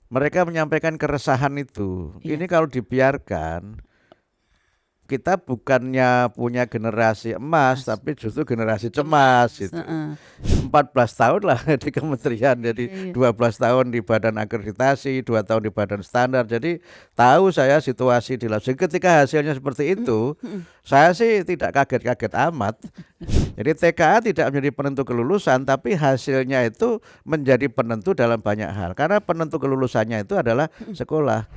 mereka menyampaikan keresahan itu. Iya. Ini kalau dibiarkan, kita bukannya punya generasi emas, Mas, tapi justru generasi cemas gitu. heeh. 14 tahun lah di kementerian, jadi Iya, iya. 12 tahun di badan akreditasi, 2 tahun di badan standar. Jadi tahu saya situasi di lapangan. Jadi ketika hasilnya seperti Mhm, itu, mhm. saya sih tidak kaget-kaget amat. Jadi TKA tidak menjadi penentu kelulusan, tapi hasilnya itu menjadi penentu dalam banyak hal. Karena penentu kelulusannya itu adalah sekolah.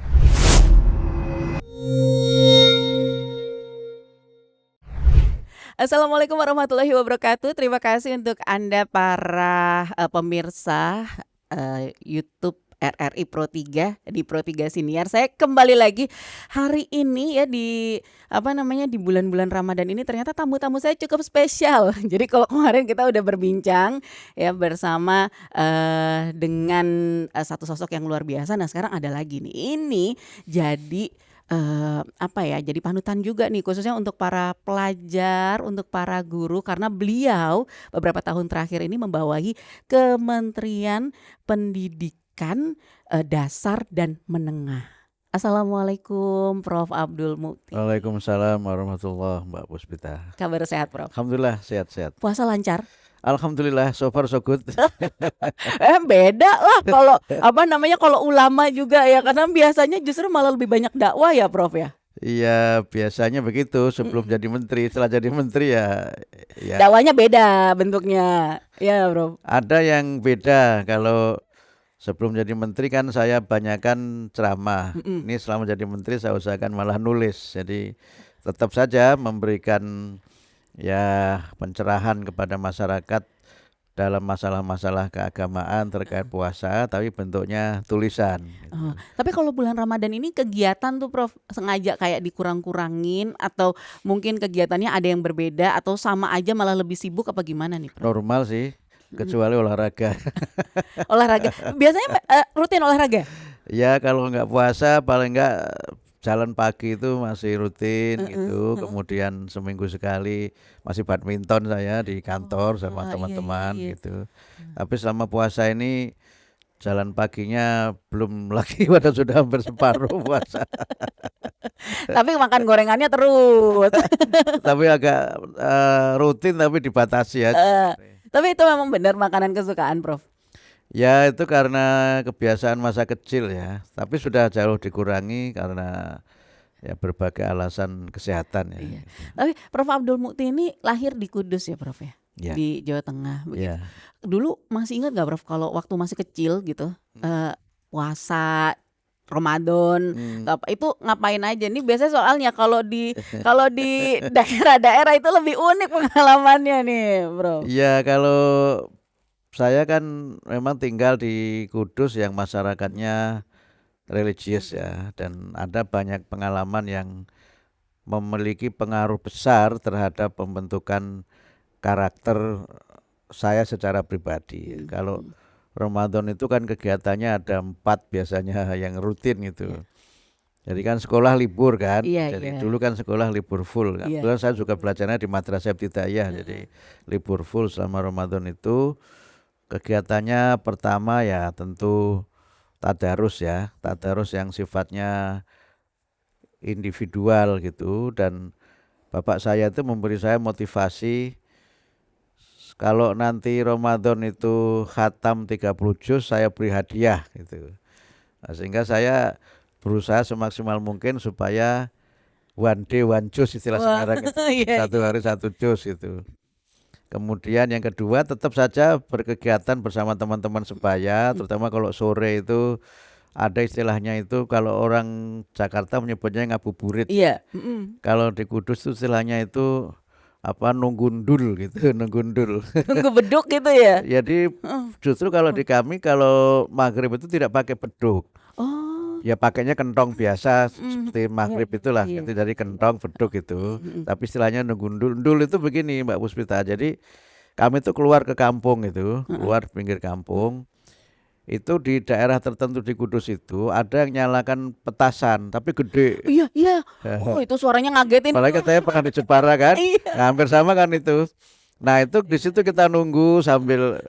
Assalamualaikum warahmatullahi wabarakatuh. Terima kasih untuk Anda para pemirsa YouTube RRI Pro 3 di Pro 3 Siniar. Saya kembali lagi hari ini ya di di bulan-bulan Ramadan ini ternyata tamu-tamu saya cukup spesial. Jadi kalau kemarin kita udah berbincang ya bersama dengan satu sosok yang luar biasa. Nah, sekarang ada lagi nih. Ini jadi jadi panutan juga nih khususnya untuk para pelajar, untuk para guru karena beliau beberapa tahun terakhir ini membawahi Kementerian Pendidikan Dasar dan Menengah. Assalamualaikum Prof. Abdul Mukti. Waalaikumsalam warahmatullahi Mbak Puspita. Kabar sehat, Prof? Alhamdulillah sehat-sehat. Puasa lancar? Alhamdulillah so far so good. Beda lah kalau ulama juga ya karena biasanya justru malah lebih banyak dakwah ya, Prof ya. Iya biasanya begitu sebelum jadi menteri, setelah jadi menteri ya Dakwahnya beda bentuknya. Ya, Prof. ada yang beda. Kalau sebelum jadi menteri kan saya banyakkan ceramah. Mm-mm. Ini selama jadi menteri saya usahakan malah nulis. Jadi tetap saja memberikan ya pencerahan kepada masyarakat dalam masalah-masalah keagamaan terkait puasa, tapi bentuknya tulisan. Oh, tapi kalau bulan Ramadan ini kegiatan tuh Prof sengaja kayak dikurang-kurangin atau mungkin kegiatannya ada yang berbeda atau sama aja malah lebih sibuk apa gimana nih, Prof? Normal sih, kecuali olahraga. Olahraga. Biasanya rutin olahraga? Ya kalau nggak puasa paling nggak jalan pagi itu masih rutin gitu. Kemudian seminggu sekali masih badminton saya di kantor sama Iya, iya, teman-teman iya. gitu. Tapi selama puasa ini jalan paginya belum lagi, pada sudah hampir separuh puasa. Tapi makan gorengannya terus. Tapi agak rutin tapi dibatasi ya. Tapi itu memang benar makanan kesukaan, Prof. Ya itu karena kebiasaan masa kecil ya. Tapi sudah jauh dikurangi karena ya berbagai alasan kesehatan ya. Iya. Tapi Prof Abdul Mukti ini lahir di Kudus ya, Prof ya? Ya. Di Jawa Tengah begitu. Ya. Dulu masih ingat gak Prof kalau waktu masih kecil gitu puasa Ramadan itu ngapain aja nih biasanya soalnya kalau di daerah-daerah itu lebih unik pengalamannya nih, Bro. Iya kalau saya kan memang tinggal di Kudus yang masyarakatnya religius ya, dan ada banyak pengalaman yang memiliki pengaruh besar terhadap pembentukan karakter saya secara pribadi. Kalau Ramadan itu kan kegiatannya ada 4 biasanya yang rutin gitu. Jadi kan sekolah libur kan. Iya, Jadi iya. dulu kan sekolah libur full kan. Iya. Kebetulan saya juga belajarnya di Madrasah Ibtidaiyah. Jadi libur full selama Ramadan itu. Kegiatannya pertama ya tentu tadarus ya. Tadarus yang sifatnya individual gitu, dan bapak saya itu memberi saya motivasi kalau nanti Ramadan itu khatam 30 juz saya beri hadiah gitu. Nah, sehingga saya berusaha semaksimal mungkin supaya one day one juz istilah sekarang itu. Iya. Satu hari satu juz gitu. Kemudian yang kedua tetap saja berkegiatan bersama teman-teman sebaya, terutama kalau sore itu ada istilahnya itu kalau orang Jakarta menyebutnya ngabuburit. Iya. Kalau di Kudus itu istilahnya itu nunggundul gitu, nunggundul. Tunggu beduk gitu ya. Jadi justru kalau di kami kalau maghrib itu tidak pakai beduk. Oh. Ya pakainya kentong biasa seperti maghrib itulah, Iya. itu dari kentong beduk itu. Tapi istilahnya nunggundul. Ndul itu begini Mbak Puspita. Jadi kami tuh keluar ke kampung itu, keluar pinggir kampung. Itu di daerah tertentu di Kudus itu ada yang nyalakan petasan tapi gede. Iya, iya. Oh, itu suaranya ngagetin. Apalagi saya pernah di Jepara kan, Iya. hampir sama kan itu. Nah itu di situ kita nunggu sambil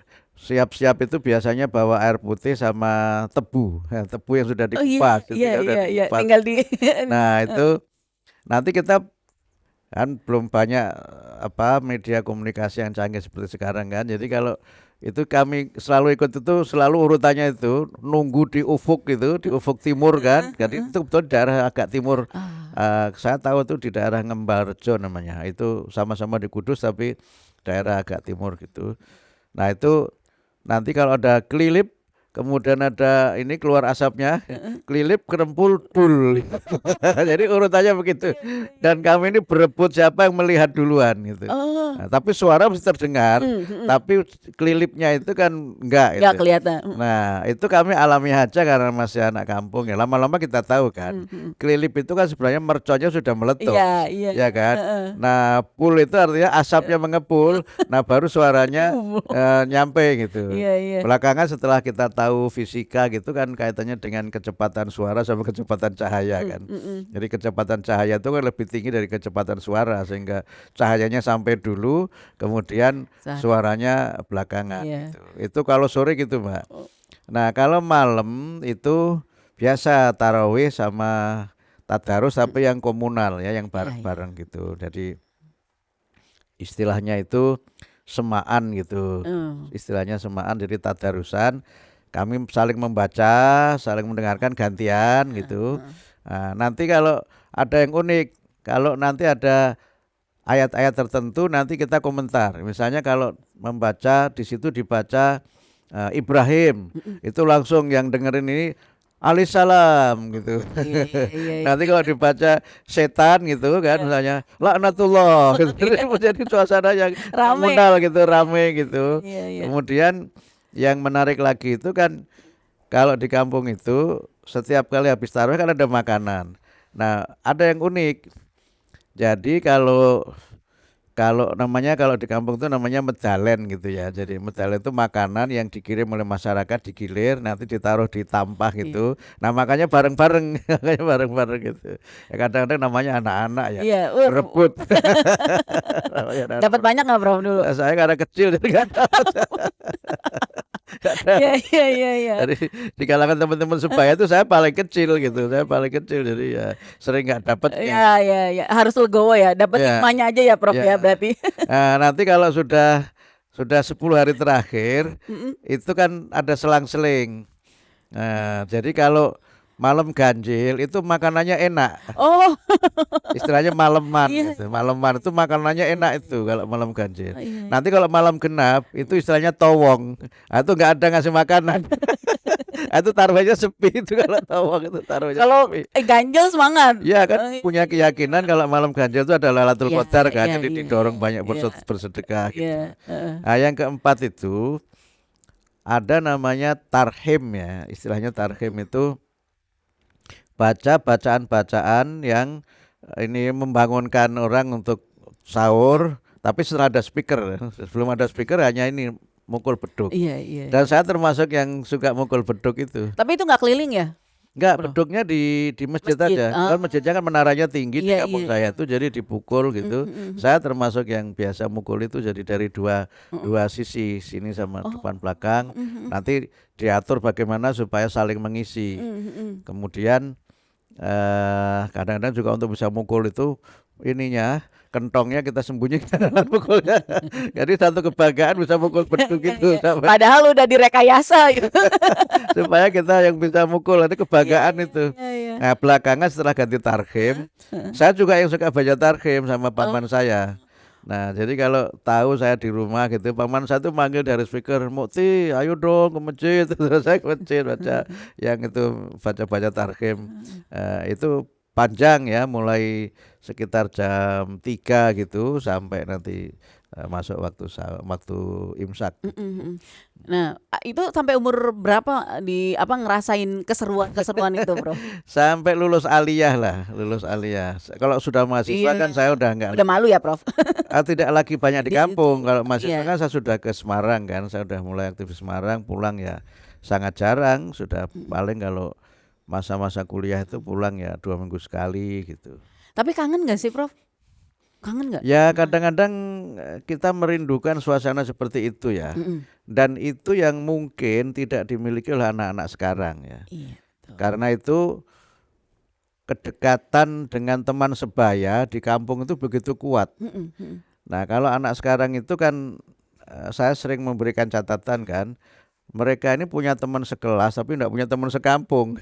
siap-siap itu biasanya bawa air putih sama tebu, ya, tebu yang sudah Oh iya, dikupas, iya, udah iya, iya, dikupas. tinggal di Nah itu nanti kita kan belum banyak media komunikasi yang canggih seperti sekarang kan. Jadi kalau itu kami selalu ikut itu selalu urutannya itu nunggu di ufuk gitu, di ufuk timur kan. Jadi itu betul di daerah agak timur. Ah, Saya tahu tuh di daerah Ngembarjo namanya. Itu sama-sama di Kudus tapi daerah agak timur gitu. Nah itu nanti kalau ada kelilip, kemudian ada ini keluar asapnya, kelilip, kerempul, pul. Jadi urutannya begitu. Dan kami ini berebut siapa yang melihat duluan gitu. oh, Nah, tapi suara mesti terdengar, mhm, mhm, tapi kelilipnya itu kan enggak nggak itu. kelihatan, Nah, itu kami alami aja karena masih anak kampung ya. Lama-lama kita tahu kan. mhm, mhm. Kelilip itu kan sebenarnya merconnya sudah Iya, meletus, iya, ya kan? heeh. Nah, pul itu artinya asapnya mengepul, nah baru suaranya nyampe gitu. Iya, iya, Belakangan setelah kita tahu fisika gitu kan kaitannya dengan kecepatan suara sama kecepatan cahaya mhm, kan. mhm. Jadi kecepatan cahaya itu kan lebih tinggi dari kecepatan suara sehingga cahayanya sampai dulu, kemudian Suara, suaranya belakangan iya. gitu. Itu kalau sore gitu, Mbak. Oh, Nah, kalau malam itu biasa tarawih sama tadarus tapi yang komunal ya, yang iya, iya. bareng-bareng gitu. Jadi istilahnya itu semaan gitu. Oh, Istilahnya semaan jadi tadarusan. Kami saling membaca, saling mendengarkan gantian heeh, gitu. heeh. Nah, nanti kalau ada yang unik, kalau nanti ada ayat-ayat tertentu nanti kita komentar. Misalnya kalau membaca di situ dibaca Ibrahim, Mhm. itu langsung yang dengerin ini alaihissalam gitu. Iya, iya, iya, Nanti iya. kalau dibaca setan gitu kan Iya. misalnya laknatullah gitu. Iya, Jadi menjadi suasana yang rame. komunal gitu, rame gitu. Iya, iya. Kemudian yang menarik lagi itu kan kalau di kampung itu setiap kali habis tarawih kan ada makanan. Nah, ada yang unik. Jadi kalau kalau namanya kalau di kampung itu namanya medalen gitu ya. Jadi medalen itu makanan yang dikirim oleh masyarakat digilir nanti ditaruh di tampah Iya. gitu. Nah, makanya bareng-bareng, makanya bareng-bareng gitu. Ya kadang-kadang namanya anak-anak ya Iya, berebut. Namanya dapat anak-anak. banyak nggak Prof dulu? Saya karena kecil jadi nggak tahu. Nggak tahu. Iya, iya, iya, iya. Jadi di kalangan teman-teman sebaya itu saya paling kecil gitu. Saya paling kecil jadi ya sering nggak Iya, dapatnya. iya, iya. Harus legowo ya, dapat Ya, hikmahnya aja ya Prof ya ya. berarti? Nanti kalau sudah 10 hari terakhir Mhm. itu kan ada selang-seling. Nah, jadi kalau malam ganjil itu makanannya enak. Oh, Istilahnya maleman iya, gitu. Maleman itu makanannya enak itu kalau malam ganjil. oh, iya, iya. Nanti kalau malam genap itu istilahnya towong. Nah, itu nggak ada ngasih makanan. Nah, itu taruhannya sepi itu kalau towong itu taruhannya Kalau sepi. ganjil semangat. Iya kan Oh, punya iya, keyakinan kalau malam ganjil itu ada Lailatul iya, Qadar kan, iya, jadi iya, didorong banyak iya, bersedekah iya, gitu. heeh. Nah, yang keempat itu ada namanya tarhim ya, istilahnya tarhim itu baca bacaan-bacaan yang ini membangunkan orang untuk sahur, tapi setelah ada speaker, sebelum ada speaker hanya ini mukul beduk. Iya, iya, Dan iya. saya termasuk yang suka mukul beduk itu. Tapi itu nggak keliling ya, Enggak, Bro? beduknya di masjid Masjid. aja. Oh, Kan masjidnya kan menaranya tinggi di iya, kampung iya, saya iya. itu jadi dipukul Mhm, gitu. mhm, Saya termasuk yang biasa mukul itu jadi dari dua mhm. dua sisi, sini sama Oh, depan belakang. mhm, mhm, Nanti diatur bagaimana supaya saling mengisi. mhm, mhm. Kemudian kadang-kadang juga untuk bisa mukul itu ininya kentongnya kita sembunyikan dalam mukulnya. Jadi satu kebanggaan bisa mukul beduk Iya, itu iya. sampai Padahal udah direkayasa gitu. supaya kita yang bisa mukul nanti Iya, kebanggaan iya, itu. iya, iya. Nah, belakangan setelah ganti tarhim, Heeh. saya juga yang suka baca tarhim sama Oh, paman saya. Nah, jadi kalau tahu saya di rumah gitu, paman saya tuh manggil dari speaker, Mukti, ayo dong ke masjid. Terus saya ke masjid baca yang itu baca-baca tarhim. Itu panjang ya, mulai sekitar jam 3 gitu sampai nanti masuk waktu imsak mhm, gitu. mhm. Nah, itu sampai umur berapa di apa ngerasain keseruan-keseruan itu, Bro? Sampai lulus aliyah lah, lulus aliyah. Kalau sudah mahasiswa kan Iya, saya udah enggak. udah malu ya, Prof? Tidak lagi banyak di Di itu. kampung. Kalau mahasiswa Iya. kan saya sudah ke Semarang kan, saya udah mulai aktif di Semarang, pulang ya sangat jarang, sudah Mhm. paling kalau masa-masa kuliah itu pulang ya 2 minggu sekali gitu. Tapi kangen nggak sih, Prof? Kangen nggak? Ya kadang-kadang kita merindukan suasana seperti itu ya. Mm-mm. Dan itu yang mungkin tidak dimiliki oleh anak-anak sekarang ya. Iya, betul. Karena itu kedekatan dengan teman sebaya di kampung itu begitu kuat. Mm-mm, mm-mm. Nah, kalau anak sekarang itu kan saya sering memberikan catatan kan, mereka ini punya teman sekelas tapi tidak punya teman sekampung.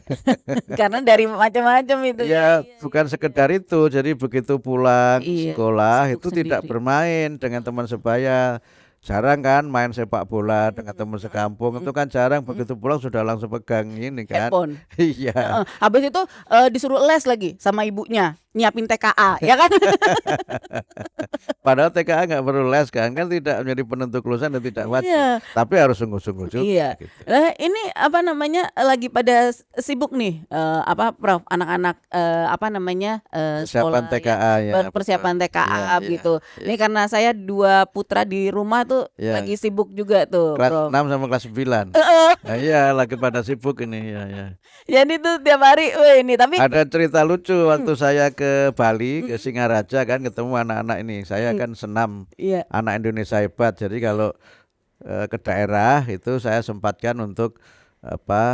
Karena dari macam-macam itu Ya, bukan sekedar itu. Jadi begitu pulang iya, sekolah sibuk itu tidak sendiri. bermain dengan teman sebaya. Jarang kan main sepak bola dengan teman sekampung. Itu kan jarang, begitu pulang sudah langsung pegang ini kan. Handphone. Iya. Habis itu disuruh les lagi sama ibunya nyiapin TKA, ya kan? Padahal TKA nggak perlu les kan tidak menjadi penentu kelulusan dan tidak wajib. Iya, Tapi harus sungguh-sungguh juga iya. gitu. Nah, ini apa namanya lagi pada sibuk nih, apa Prof, anak-anak apa namanya Persiapan sekolah ya, TKA ya, betul. persiapan Iya, TKA iya, gitu. iya. Ini karena saya 2 putra di rumah tuh Iya. lagi sibuk juga tuh, Kelas Prof. 6 sama kelas 9. Nah, iya, lagi pada sibuk ini ya, ya. Jadi tuh tiap hari, wih ini tapi Ada cerita lucu waktu saya ke Bali, ke Singaraja kan ketemu anak-anak ini. Saya kan senam iya. anak Indonesia hebat. Jadi kalau ke daerah itu saya sempatkan untuk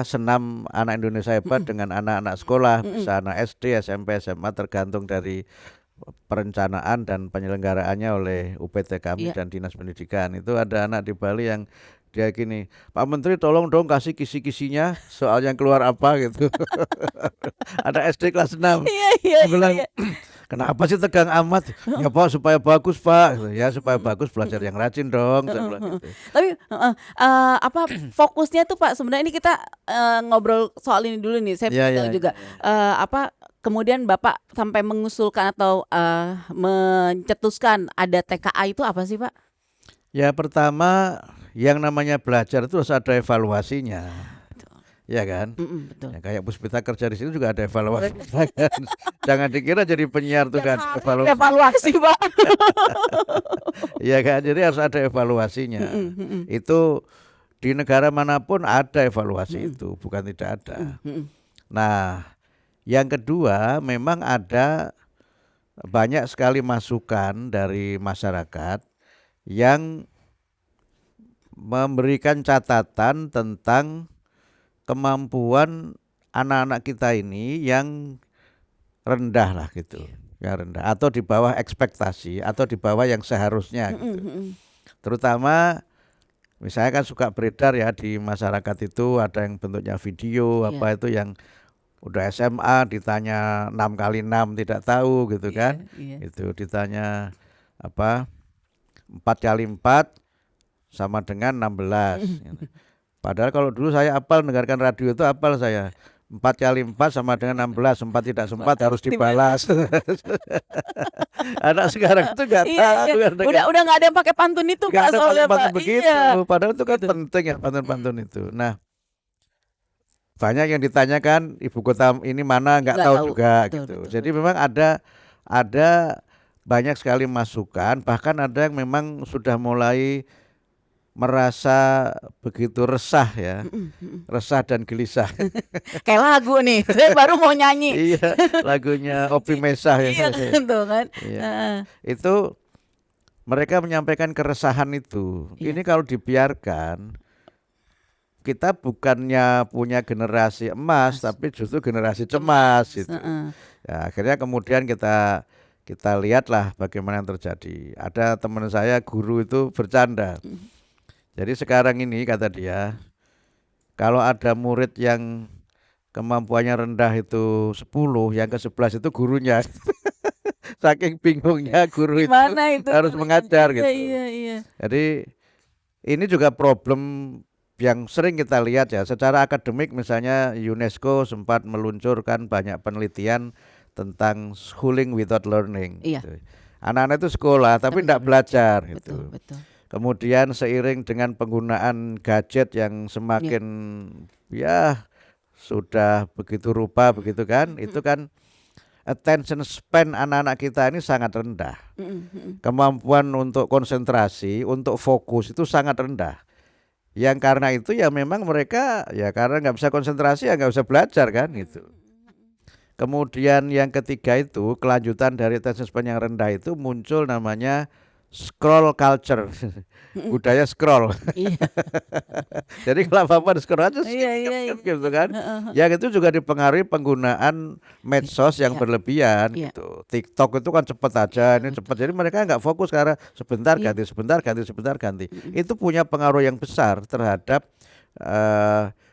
senam anak Indonesia hebat dengan anak-anak sekolah, bisa anak SD, SMP, SMA tergantung dari perencanaan dan penyelenggaraannya oleh UPT kami Iya. dan Dinas Pendidikan. Itu ada anak di Bali yang dia gini, Pak Menteri tolong dong kasih kisi-kisinya soal yang keluar apa gitu. Ada SD kelas 6. Iya, iya, Dia bilang, iya. kenapa sih tegang amat? Ya Pak supaya bagus Pak. Ya supaya bagus belajar yang rajin dong. Saya bilang gitu. Tapi apa fokusnya tuh Pak sebenarnya ini kita ngobrol soal ini dulu nih. Saya Iya, tahu iya, juga apa kemudian Bapak sampai mengusulkan atau mencetuskan ada TKA itu apa sih Pak? Ya pertama yang namanya belajar itu harus ada evaluasinya. Betul. Ya kan? Betul. Ya, kayak Puspita kerja di sini juga ada evaluasi. Jangan dikira jadi penyiar tuh kan evaluasi. Evaluasi Pak. Iya kan? Jadi harus ada evaluasinya. Itu di negara manapun ada evaluasi itu, bukan tidak ada. Nah, yang kedua memang ada banyak sekali masukan dari masyarakat yang memberikan catatan tentang kemampuan anak-anak kita ini yang rendah lah gitu. Ya rendah atau di bawah ekspektasi atau di bawah yang seharusnya gitu. Terutama misalnya kan suka beredar ya di masyarakat itu ada yang bentuknya video Iya. apa itu yang udah SMA ditanya 6 kali 6 tidak tahu gitu kan. Iya. Itu ditanya apa 4 kali 4 sama dengan 16. Padahal kalau dulu saya hafal mendengarkan radio itu hafal saya. 4 kali 4 sama dengan 16. Sempat tidak sempat harus dibalas. Anak sekarang itu nggak Iya, tahu. iya. Udah nggak ada yang pakai pantun itu Nggak Pak ada soalnya pantun Pak. begitu. Iya. Padahal itu kan Gitu. penting ya pantun-pantun itu. Nah, banyak yang ditanyakan ibu kota ini mana nggak tahu juga Betul, gitu. betul. Jadi memang ada banyak sekali masukan. Bahkan ada yang memang sudah mulai merasa begitu resah ya, resah dan gelisah. Kayak lagu nih, saya baru mau nyanyi. Iya, lagunya Opi Mesah ya. Iya kan tuh kan. Iya. Heeh. Itu mereka menyampaikan keresahan itu. Iya. Ini kalau dibiarkan, kita bukannya punya generasi emas, tapi justru generasi cemas gitu. Ya, akhirnya kemudian kita lihatlah bagaimana yang terjadi. Ada teman saya guru itu bercanda. Jadi sekarang ini kata dia, kalau ada murid yang kemampuannya rendah itu 10, yang ke-11 itu gurunya. Saking bingungnya guru itu Gimana itu harus mengajar gitu. Iya. Jadi ini juga problem yang sering kita lihat ya. Secara akademik misalnya UNESCO sempat meluncurkan banyak penelitian tentang schooling without learning. Iya. Gitu. Anak-anak itu sekolah tapi tidak belajar gitu. Betul. Kemudian seiring dengan penggunaan gadget yang semakin ya sudah begitu rupa begitu kan, itu kan attention span anak-anak kita ini sangat rendah. Kemampuan untuk konsentrasi, untuk fokus itu sangat rendah. Yang karena itu ya memang mereka ya karena nggak bisa konsentrasi ya nggak bisa belajar kan gitu. Kemudian yang ketiga itu kelanjutan dari assessment yang rendah itu muncul namanya scroll culture, Mm-mm. budaya scroll. Iya. Jadi kalau apa-apa di scroll aja Iya, skip skip iya, skip iya. gitu kan. Heeh, heeh. Yang itu juga dipengaruhi penggunaan medsos yang Iya, berlebihan iya. gitu. TikTok itu kan cepet aja, Iya, ini cepet. betul. Jadi mereka nggak fokus karena sebentar Iya. ganti, sebentar ganti, sebentar ganti. Mm-mm. Itu punya pengaruh yang besar terhadap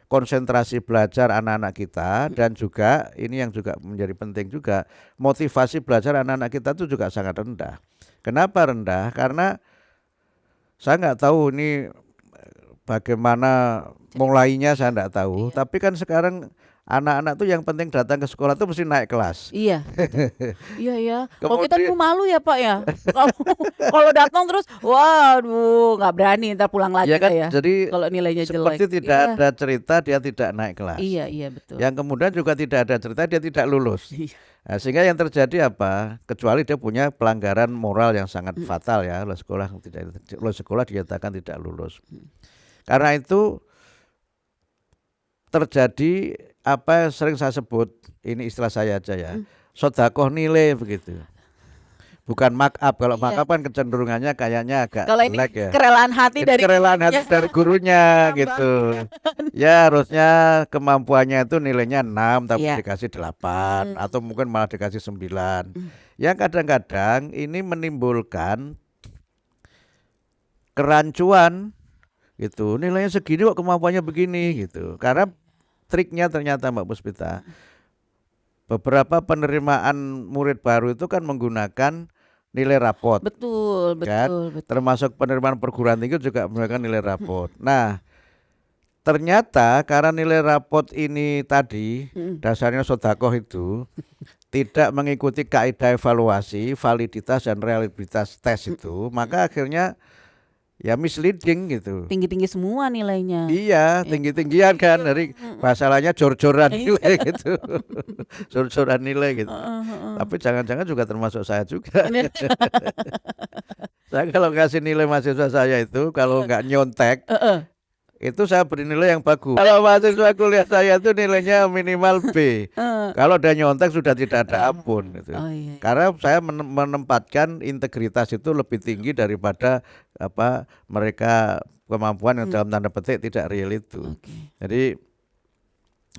konsentrasi belajar anak-anak kita, dan juga ini yang juga menjadi penting juga, motivasi belajar anak-anak kita itu juga sangat rendah. Kenapa rendah? Karena saya nggak tahu ini bagaimana mulainya, saya nggak tahu. Iya. Tapi kan sekarang anak-anak tuh yang penting datang ke sekolah tuh mesti naik kelas. Iya, betul. Iya ya. Kalau kita Kemudian dulu malu ya Pak ya. Kalau kalau datang terus, waduh, nggak berani ntar pulang lagi ya kan, saya. jadi Kalau nilainya jelek. seperti tidak Iya, ada cerita dia tidak naik kelas. iya, iya betul. Yang kemudian juga tidak ada cerita dia tidak lulus. Iya. Nah, sehingga yang terjadi apa? Kecuali dia punya pelanggaran moral yang sangat Mm. fatal ya, oleh sekolah dinyatakan tidak lulus. Karena itu terjadi apa yang sering saya sebut, ini istilah saya aja ya, Mm. sodakoh nilai begitu. Bukan mark up. Kalau mark Iya. up kan kecenderungannya kayaknya agak Kalau ini jelek ya. kerelaan hati Ini dari kerelaan hati gurunya. dari gurunya gitu. Tambah. Ya harusnya kemampuannya itu nilainya 6 tapi Iya. dikasih 8 Mm. atau mungkin malah dikasih 9. Mm. Yang kadang-kadang ini menimbulkan kerancuan gitu. Nilainya segini kok kemampuannya begini gitu. Karena triknya ternyata Mbak Puspita, beberapa penerimaan murid baru itu kan menggunakan nilai rapot Betul, kan. betul, betul. Termasuk penerimaan perguruan tinggi juga menggunakan nilai rapot. Nah, ternyata karena nilai rapot ini tadi Mm. dasarnya sodakoh itu tidak mengikuti kaidah evaluasi, validitas dan reliabilitas tes itu, maka akhirnya ya misleading gitu. Tinggi-tinggi semua nilainya. Iya, Iya. tinggi-tinggian kan, dari Mm. bahasa lainnya jor-joran Iya. nilai gitu. Jor-joran nilai gitu. Heeh, heeh. Tapi jangan-jangan juga termasuk saya juga. Ini- Saya kalau kasih nilai mahasiswa saya itu kalau nggak nyontek, Heeh. itu saya beri nilai yang bagus. Kalau mahasiswa kuliah saya itu nilainya minimal B. Heeh. Kalau udah nyontek sudah tidak ada ampun gitu. Oh iya. Karena saya menempatkan integritas itu lebih tinggi daripada apa mereka kemampuan yang dalam tanda petik tidak real itu. Oke. Jadi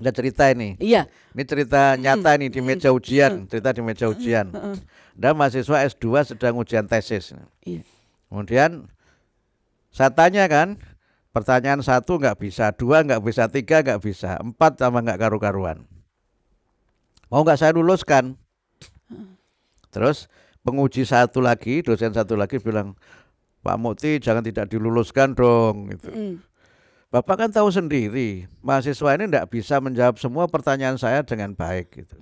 ada cerita ini. Iya. Ini cerita nyata nih di meja ujian, cerita di meja ujian. Heeh. Dan mahasiswa S2 sedang ujian tesis. Iya. Kemudian saya tanya kan, pertanyaan 1 nggak bisa, 2 nggak bisa, 3 nggak bisa, 4 sama nggak karu-karuan. Mau nggak saya luluskan? Terus penguji satu lagi, dosen satu lagi bilang, Pak Mukti jangan tidak diluluskan dong. Gitu. Mm. Bapak kan tahu sendiri, mahasiswa ini tidak bisa menjawab semua pertanyaan saya dengan baik. Gitu.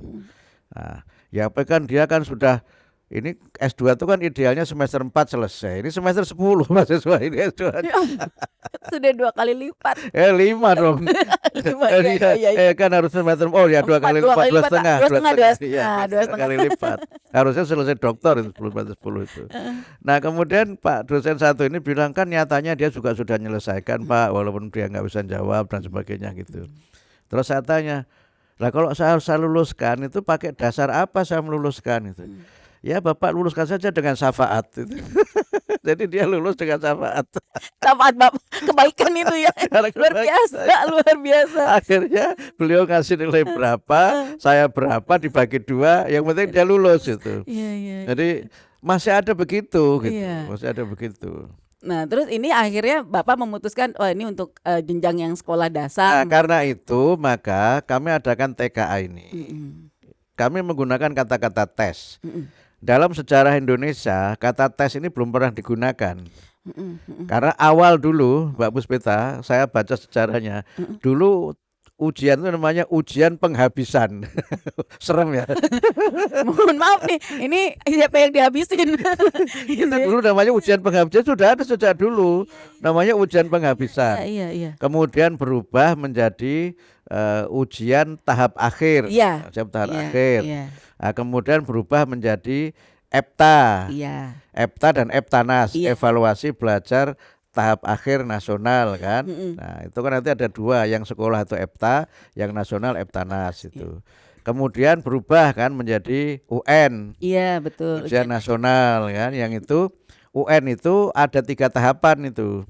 Nah, ya apa kan dia kan sudah, ini S2 itu kan idealnya semester 4 selesai. Ini semester 10 mahasiswa ini S2. Ya, sudah 2 kali lipat. 5 dong. Lima, iya, iya. Kan harus semester, oh ya 2 kali lipat, 2,5. Iya, 2 kali lipat. Harusnya selesai doktor itu 10 itu. Nah kemudian Pak dosen satu ini bilang kan nyatanya dia juga sudah menyelesaikan Pak, walaupun dia nggak bisa jawab dan sebagainya gitu. Terus saya tanya, lah kalau saya harus luluskan itu pakai dasar apa saya meluluskan itu? Ya Bapak luluskan saja dengan syafaat itu. Jadi dia lulus dengan syafaat. Syafaat Bapak kebaikan itu ya. Luar biasa, luar biasa. Akhirnya beliau ngasih nilai berapa, saya berapa dibagi 2, yang penting dia lulus itu. Iya, iya. Jadi masih ada begitu gitu. Iya. Masih ada begitu. Nah, terus ini akhirnya Bapak memutuskan, oh ini untuk jenjang yang sekolah Nah, dasar. karena itu maka kami adakan TKA ini. Mm-mm. Kami menggunakan kata-kata tes. Mm-mm. Dalam sejarah Indonesia, kata tes ini belum pernah digunakan. Mm-mm. Mm-mm. Karena awal dulu, Mbak Puspita, saya baca sejarahnya, dulu ujian itu namanya ujian penghabisan. Serem ya. Mohon maaf nih, ini siapa yang dihabisin? Itu dulu namanya ujian penghabisan, sudah ada sejak dulu. Namanya ujian penghabisan. Iya, iya. Kemudian berubah menjadi ujian tahap akhir. Iya. Ujian tahap Iya, akhir. iya. Nah, kemudian berubah menjadi EPTA. Iya. EPTA dan EPTANAS, Iya. evaluasi belajar tahap akhir nasional kan. Mm-mm. Nah, itu kan nanti ada dua, yang sekolah itu EPTA, yang nasional EPTANAS Ya. itu. Kemudian berubah kan menjadi UN, Iya betul, ujian ujian nasional. nasional kan. Yang itu UN itu ada 3 tahapan itu.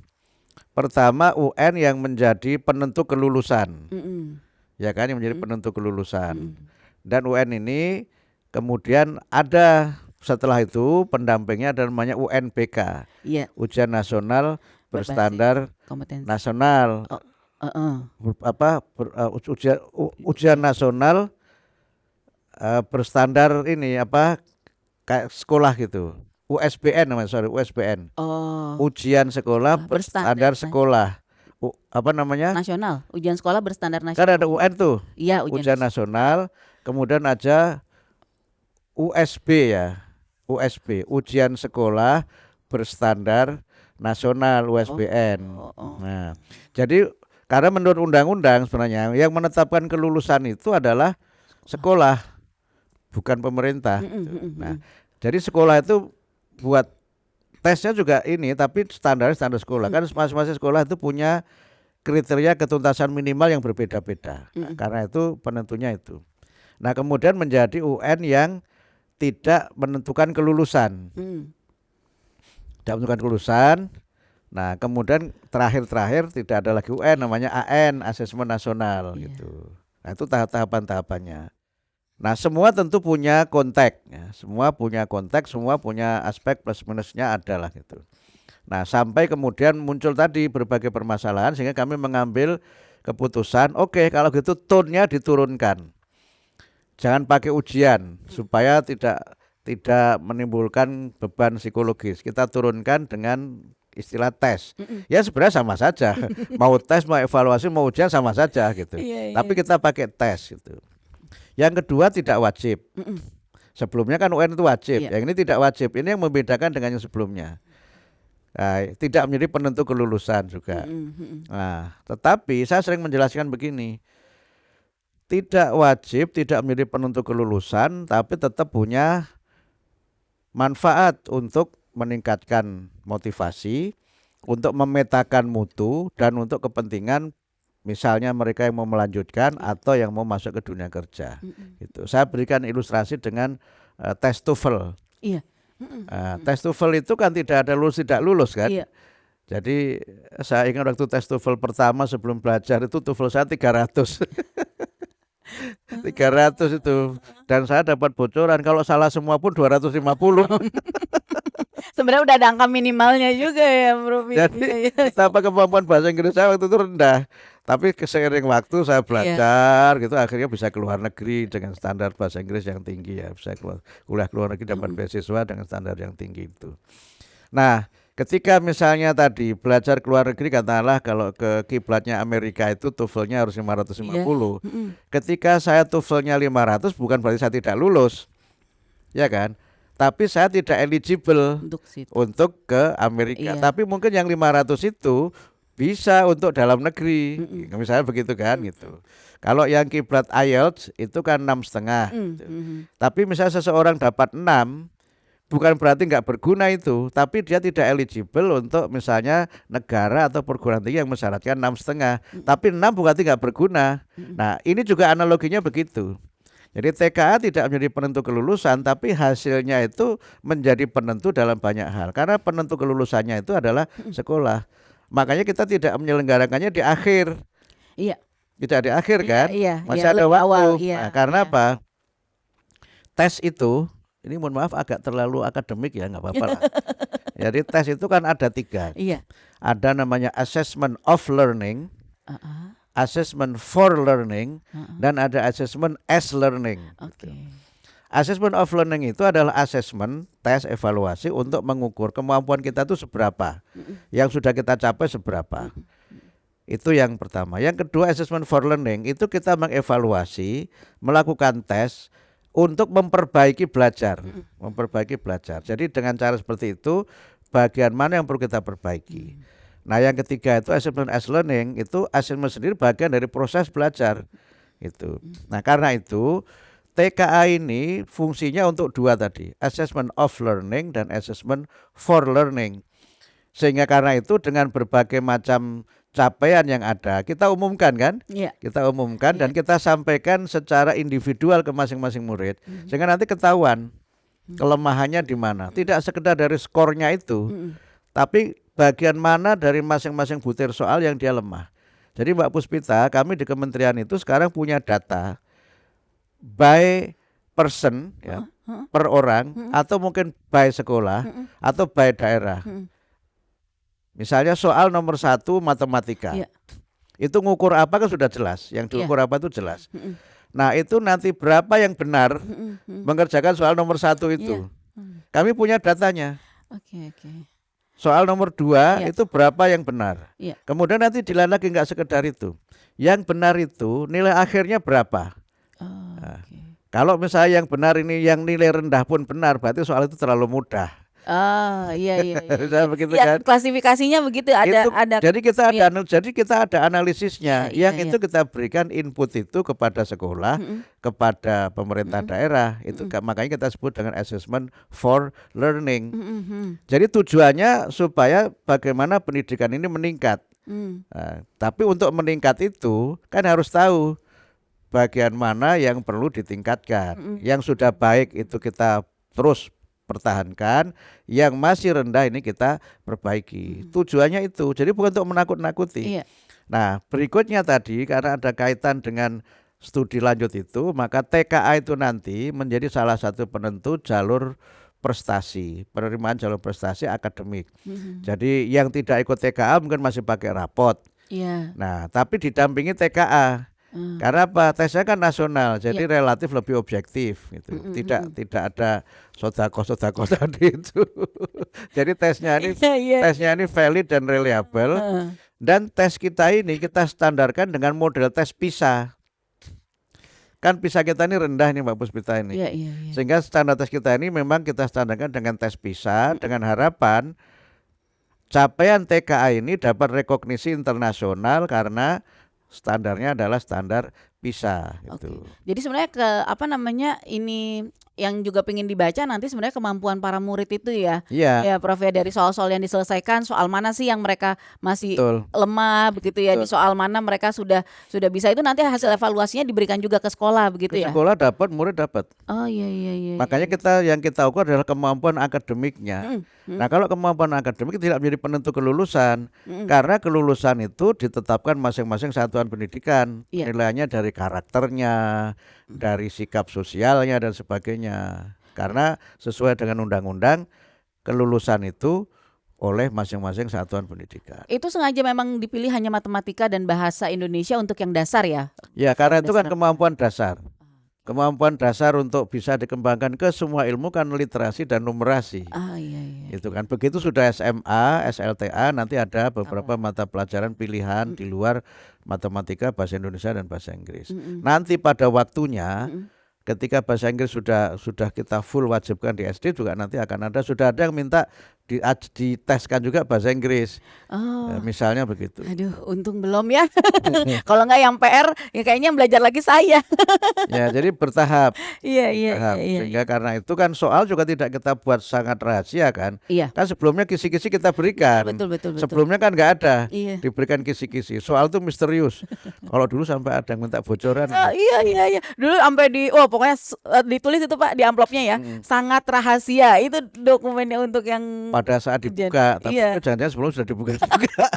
Pertama UN yang menjadi penentu kelulusan, Mm-mm. ya kan, yang menjadi Mm-mm. penentu kelulusan. Mm-mm. Dan UN ini kemudian ada setelah itu pendampingnya ada namanya UNBK, Iya, ujian nasional berbasis berstandar kompetensi. nasional, Oh, heeh. ujian nasional berstandar ini apa, kayak sekolah gitu. USBN namanya, sorry, USBN. Oh, Ujian sekolah berstandar berstandar sekolah. Apa namanya? nasional, ujian sekolah berstandar Kan ada nasional. UN tuh, Iya, ujian ujian nasional, kemudian ada USB ya. USB, ujian sekolah berstandar nasional, USBN. Oh. Nah, jadi karena menurut undang-undang sebenarnya yang menetapkan kelulusan itu adalah sekolah, bukan pemerintah. Mm-mm, Gitu. mm-mm, Nah, mm-mm. jadi sekolah itu buat tesnya juga ini, tapi standar sekolah. Kan Mm-mm, masing-masing sekolah itu punya kriteria ketuntasan minimal yang berbeda-beda. Nah, mm-mm, karena itu penentunya itu. Nah, kemudian menjadi UN yang tidak menentukan kelulusan. mm. Tidak menentukan kelulusan. Nah, kemudian terakhir tidak ada lagi UN, namanya AN, Asesmen Nasional Iya. gitu. Nah, itu tahapan-tahapannya. Nah, semua tentu punya konteks ya. Semua punya konteks, semua punya aspek plus minusnya ada lah gitu. Nah, sampai kemudian muncul tadi berbagai permasalahan sehingga kami mengambil keputusan, oke, kalau gitu tone-nya diturunkan. Jangan pakai ujian supaya tidak menimbulkan beban psikologis. Kita turunkan dengan istilah tes. Mm-mm. Ya sebenarnya sama saja. Mau tes, mau evaluasi, mau ujian sama saja gitu. Iya, Tapi iya. kita pakai tes gitu. Yang kedua tidak wajib. Mm-mm. Sebelumnya kan UN itu wajib. Iya. Yang ini tidak wajib. Ini yang membedakan dengan yang sebelumnya. Nah, tidak menjadi penentu kelulusan juga. Mm-mm, mm-mm. Nah, tetapi saya sering menjelaskan begini. Tidak wajib, tidak menjadi penentu kelulusan, tapi tetap punya manfaat untuk meningkatkan motivasi, untuk memetakan mutu, dan untuk kepentingan misalnya mereka yang mau melanjutkan atau yang mau masuk ke dunia kerja. Mm-mm. Itu saya berikan ilustrasi dengan tes TOEFL. Iya. Mm-mm. Tes TOEFL itu kan tidak ada lulus tidak lulus kan. Iya. Jadi saya ingat waktu tes TOEFL pertama sebelum belajar itu TOEFL saya 300. 300 itu, dan saya dapat bocoran kalau salah semua pun 250. Sebenarnya udah ada angka minimalnya juga ya, Bro. Jadi Iya, iya. betapa kemampuan bahasa Inggris saya waktu itu rendah. Tapi seiring waktu saya Iya. belajar gitu, akhirnya bisa keluar negeri dengan standar bahasa Inggris yang tinggi ya. Bisa kuliah keluar negeri dapat beasiswa dengan standar yang tinggi itu. Nah, ketika misalnya tadi belajar keluar negeri, katakanlah kalau ke kiblatnya Amerika itu TOEFL-nya harus 550. Iya. Mm-mm. Ketika saya TOEFL-nya 500 bukan berarti saya tidak lulus. Ya kan? Tapi saya tidak eligible Untuk situ. untuk ke Amerika. Iya. Tapi mungkin yang 500 itu bisa untuk dalam negeri. Misalnya begitu kan gitu. Kalau yang kiblat IELTS itu kan 6,5 gitu. Mm-mm. Tapi misalnya seseorang dapat 6, bukan berarti nggak berguna itu, tapi dia tidak eligible untuk misalnya negara atau perguruan tinggi yang mensyaratkan 6,5. Tapi 6 bukan berarti nggak berguna. Nah, ini juga analoginya begitu. Jadi TKA tidak menjadi penentu kelulusan, tapi hasilnya itu menjadi penentu dalam banyak hal. Karena penentu kelulusannya itu adalah sekolah. Makanya kita tidak menyelenggarakannya di akhir. Iya. Tidak di akhir kan? Iya, Masih iya, ada lebih waktu. awal, iya, Nah, karena iya. apa? Tes itu, ini mohon maaf agak terlalu akademik ya, nggak apa-apa lah. Jadi tes itu kan ada 3. Iya. Ada namanya assessment of learning, Uh-uh. assessment for learning, Uh-uh. dan ada assessment as learning. Oke. Gitu. Assessment of learning itu adalah assessment, tes, evaluasi untuk mengukur kemampuan kita itu seberapa. Yang sudah kita capai seberapa. Itu yang pertama. Yang kedua, assessment for learning itu kita mengevaluasi, melakukan tes untuk memperbaiki belajar. Memperbaiki belajar. Jadi dengan cara seperti itu, bagian mana yang perlu kita perbaiki. Nah, yang ketiga itu assessment as learning, itu assessment sendiri bagian dari proses belajar. Itu. Nah, karena itu TKA ini fungsinya untuk 2 tadi, assessment of learning dan assessment for learning. Sehingga karena itu dengan berbagai macam capaian yang ada, kita umumkan kan? Iya. Kita umumkan dan Iya. kita sampaikan secara individual ke masing-masing murid. Sehingga nanti ketahuan kelemahannya di mana. Tidak sekedar dari skornya itu, tapi bagian mana dari masing-masing butir soal yang dia lemah. Jadi Mbak Puspita, kami di kementerian itu sekarang punya data by person ya, per orang atau mungkin by sekolah atau by daerah. Misalnya soal nomor 1 matematika. Iya. Itu ngukur apa kan sudah jelas. Yang diukur apa itu jelas. Nah itu nanti berapa yang benar mengerjakan soal nomor 1 itu. Kami punya datanya. Oke. Soal nomor 2 Iya. itu berapa yang benar. Iya. Kemudian nanti dilihat lagi nggak sekedar itu. Yang benar itu nilai akhirnya berapa. Oh, oke. Kalau misalnya yang benar ini yang nilai rendah pun benar, berarti soal itu terlalu mudah. Oh, iya. Misalnya begitu Ya, kan. klasifikasinya begitu Itu, ada. jadi kita Iya. ada analisisnya. Iya, Yang itu kita berikan input itu kepada sekolah, kepada pemerintah daerah. Itu makanya kita sebut dengan assessment for learning. Jadi tujuannya supaya bagaimana pendidikan ini meningkat. Nah, tapi untuk meningkat itu kan harus tahu bagian mana yang perlu ditingkatkan. Yang sudah baik itu kita terus pertahankan, yang masih rendah ini kita perbaiki. Tujuannya itu. Jadi bukan untuk menakut-nakuti. Iya. Nah, berikutnya tadi karena ada kaitan dengan studi lanjut itu, maka TKA itu nanti menjadi salah satu penentu jalur prestasi, penerimaan jalur prestasi akademik. Jadi yang tidak ikut TKA mungkin masih pakai rapot. Iya. Nah, tapi didampingi TKA. Karena apa? Tesnya kan nasional, jadi relatif lebih objektif gitu. Tidak ada sodako tadi itu. Jadi tesnya ini valid dan reliable. Dan tes kita ini kita standarkan dengan model tes PISA. Kan PISA kita ini rendah nih Mbak Puspita ini. Iya. Sehingga standar tes kita ini memang kita standarkan dengan tes PISA dengan harapan capaian TKA ini dapat rekognisi internasional karena standarnya adalah standar PISA gitu. Jadi sebenarnya ini yang juga pengen dibaca nanti sebenarnya kemampuan para murid itu ya. Iya. Ya Prof ya, dari soal-soal yang diselesaikan, soal mana sih yang mereka masih Betul. lemah begitu ya, di soal mana mereka sudah bisa, itu nanti hasil evaluasinya diberikan juga ke sekolah begitu ya. Sekolah dapat, murid dapat. Oh iya. Makanya yang kita ukur adalah kemampuan akademiknya. Nah, kalau kemampuan akademik tidak menjadi penentu kelulusan. Karena kelulusan itu ditetapkan masing-masing satuan pendidikan. Iya. Nilainya dari karakternya, dari sikap sosialnya dan sebagainya. Karena sesuai dengan undang-undang kelulusan itu oleh masing-masing satuan pendidikan. Itu sengaja memang dipilih hanya matematika dan bahasa Indonesia untuk yang dasar ya? Ya, karena itu kan kemampuan dasar. Kemampuan dasar untuk bisa dikembangkan ke semua ilmu kan literasi dan numerasi. Iya. Itu kan begitu sudah SMA, SLTA nanti ada beberapa mata pelajaran pilihan di luar matematika, bahasa Indonesia dan bahasa Inggris. Nanti pada waktunya ketika bahasa Inggris sudah kita full wajibkan di SD juga nanti akan sudah ada yang minta diteskan juga bahasa Inggris. Misalnya begitu. Aduh, untung belum ya. Kalau enggak yang PR ya kayaknya belajar lagi saya. Ya, jadi bertahap. Iya. Sehingga karena itu kan soal juga tidak kita buat sangat rahasia kan. Iya. Kan sebelumnya kisi-kisi kita berikan. Betul. Sebelumnya kan nggak ada. Iya. Diberikan kisi-kisi. Soal itu misterius. Kalau dulu sampai ada yang minta bocoran. Iya. Dulu sampai pokoknya ditulis itu Pak di amplopnya ya. Sangat rahasia. Itu dokumennya untuk yang pada saat dibuka, tapi jangan-jangan sebelum sudah dibuka juga.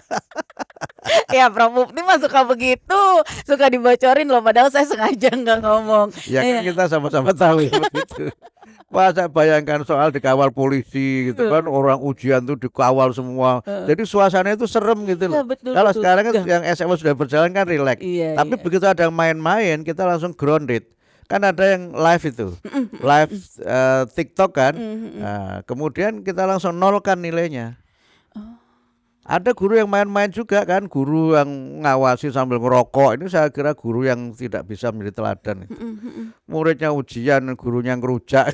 Ya Prof Mufti mah suka begitu, suka dibocorin loh, padahal saya sengaja nggak ngomong. Ya kan kita sama-sama tahu ya begitu. Wah, saya bayangkan soal dikawal polisi gitu kan, orang ujian tuh dikawal semua. Jadi suasananya itu serem gitu loh. Kalau sekarang kan yang SMA sudah berjalan kan rileks. Tapi begitu ada yang main-main, kita langsung grounded. Kan ada yang live itu, live TikTok kan. Nah, kemudian kita langsung nolkan nilainya. Ada guru yang main-main juga kan, guru yang ngawasi sambil ngerokok. Ini saya kira guru yang tidak bisa menjadi teladan. Muridnya ujian, gurunya ngerujak.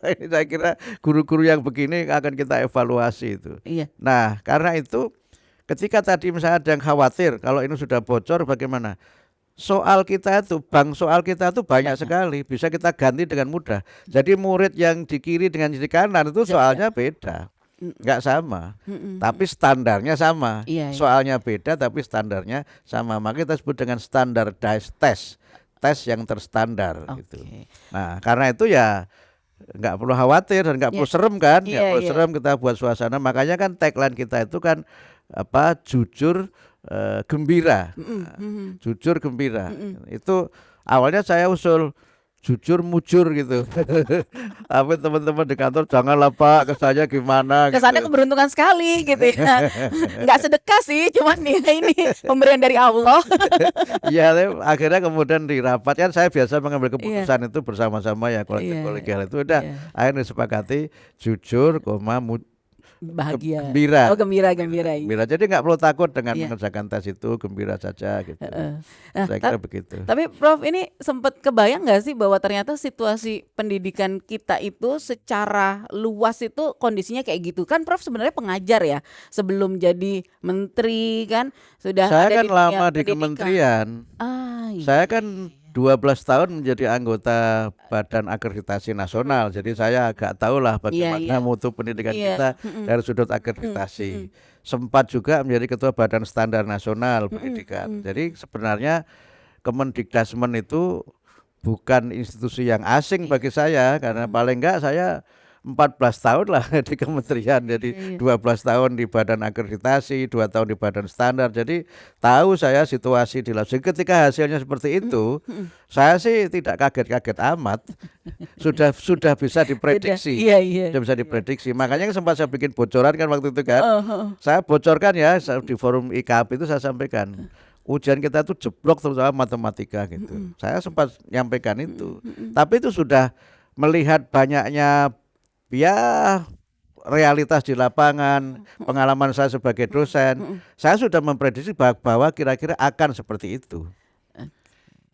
Ini saya kira guru-guru yang begini akan kita evaluasi itu. Nah, karena itu ketika tadi misalnya ada yang khawatir kalau ini sudah bocor bagaimana? Soal kita itu banyak sekali, bisa kita ganti dengan mudah. Jadi murid yang di kiri dengan di kanan itu soalnya beda. nggak sama, Mm-mm. tapi standarnya sama. Iya, iya. Soalnya beda tapi standarnya sama. Maka kita sebut dengan standardized test, tes yang terstandar gitu. Oke. Nah, karena itu ya nggak perlu khawatir dan nggak Ya, perlu serem kan, nggak iya, perlu iya. serem kita buat suasana. Makanya kan tagline kita itu kan apa, jujur, gembira. Mm-mm, mm-mm, Jujur gembira. mm-mm. Itu awalnya saya usul jujur mujur gitu. Tapi teman-teman di kantor, janganlah Pak, kesannya gimana Kesannya gitu. keberuntungan sekali gitu ya. Nggak sedekah sih, cuman ya ini pemberian dari Allah. Iya, tapi akhirnya kemudian di rapat kan saya biasa mengambil Iya, keputusan itu bersama-sama ya, kolektif iya, kolegial itu udah iya. akhirnya disepakati jujur, Bahagia. gembira. Oh, gembira, gembira. Iya. Gembira. Jadi nggak perlu takut dengan Iya. mengerjakan tes itu, gembira saja gitu. Heeh. Nah, Saya kira begitu. tapi Prof ini sempat kebayang nggak sih bahwa ternyata situasi pendidikan kita itu secara luas itu kondisinya kayak gitu kan? Prof sebenarnya pengajar ya, sebelum jadi menteri kan sudah Saya ada kan di dunia lama di pendidikan. kementerian. Saya Iya. kan 12 tahun menjadi anggota Badan Akreditasi Nasional. Jadi saya agak tahulah Iya, bagaimana iya. mutu pendidikan Iya. kita Mm-mm. dari sudut Mm-mm. akreditasi. Sempat juga menjadi ketua Badan Standar Nasional Pendidikan. Mm-mm. Jadi sebenarnya Kemendikdasmen itu bukan institusi yang asing bagi saya, karena paling enggak saya 14 tahun lah di kementerian, jadi Iya. 12 tahun di badan akreditasi, 2 tahun di badan standar, jadi tahu saya situasi di lapangan. Ketika hasilnya seperti itu, saya sih tidak kaget-kaget amat, sudah bisa diprediksi. Iya, iya. Sudah bisa diprediksi. Makanya sempat saya bikin bocoran kan waktu itu kan. Oh. Saya bocorkan ya di forum IKAP itu saya sampaikan. Ujian kita itu jeblok terutama matematika gitu. Saya sempat nyampaikan itu. Tapi itu sudah melihat banyaknya ya realitas di lapangan, pengalaman saya sebagai dosen, saya sudah memprediksi bahwa kira-kira akan seperti itu.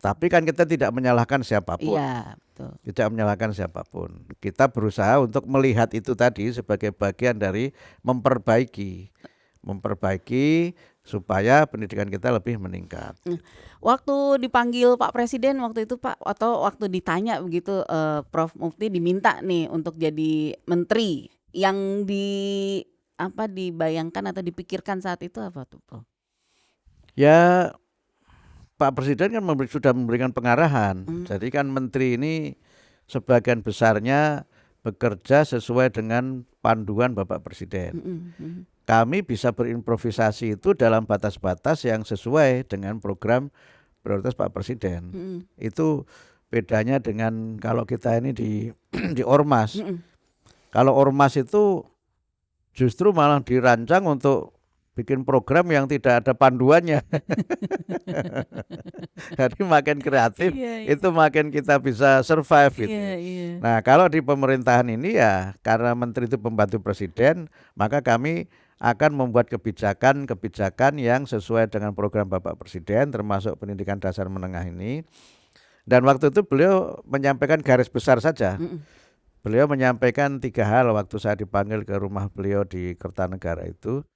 Tapi kan kita tidak menyalahkan siapapun. Iya, betul. Tidak menyalahkan siapapun. Kita berusaha untuk melihat itu tadi sebagai bagian dari memperbaiki supaya pendidikan kita lebih meningkat. Waktu dipanggil Pak Presiden waktu itu Pak, atau waktu ditanya begitu Prof Mufti diminta nih untuk jadi menteri, yang dibayangkan atau dipikirkan saat itu apa tuh Prof? Ya, Pak Presiden kan sudah memberikan pengarahan. Jadi kan menteri ini sebagian besarnya bekerja sesuai dengan panduan Bapak Presiden. Kami bisa berimprovisasi itu dalam batas-batas yang sesuai dengan program prioritas Pak Presiden. Itu bedanya dengan kalau kita ini di ormas. Kalau ormas itu justru malah dirancang untuk bikin program yang tidak ada panduannya. Jadi makin kreatif, itu makin kita bisa survive gitu. Nah, kalau di pemerintahan ini ya karena menteri itu pembantu presiden, maka kami akan membuat kebijakan yang sesuai dengan program Bapak Presiden, termasuk pendidikan dasar menengah ini. Dan waktu itu beliau menyampaikan garis besar saja. Beliau menyampaikan 3 hal waktu saya dipanggil ke rumah beliau di Kertanegara itu.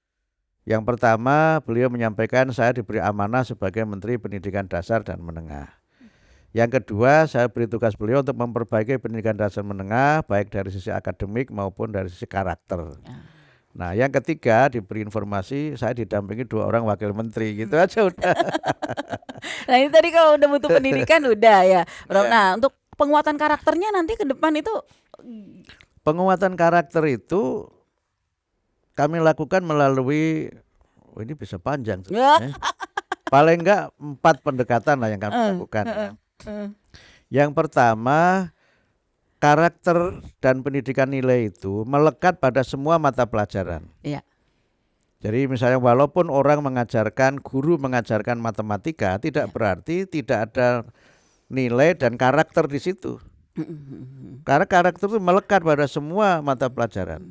Yang pertama, beliau menyampaikan saya diberi amanah sebagai Menteri Pendidikan Dasar dan Menengah. Yang kedua, saya beri tugas beliau untuk memperbaiki pendidikan dasar menengah, baik dari sisi akademik maupun dari sisi karakter. Nah, yang ketiga diberi informasi saya didampingi 2 orang wakil menteri, gitu aja udah. Nah ini tadi kalau udah butuh pendidikan udah ya. Nah untuk penguatan karakternya nanti ke depan itu? Penguatan karakter itu kami lakukan melalui, ini bisa panjang sebenarnya. Paling enggak 4 pendekatan lah yang kami lakukan. Yang pertama, karakter dan pendidikan nilai itu melekat pada semua mata pelajaran. Iya. Jadi misalnya walaupun guru mengajarkan matematika, tidak berarti tidak ada nilai dan karakter di situ. Karena karakter itu melekat pada semua mata pelajaran.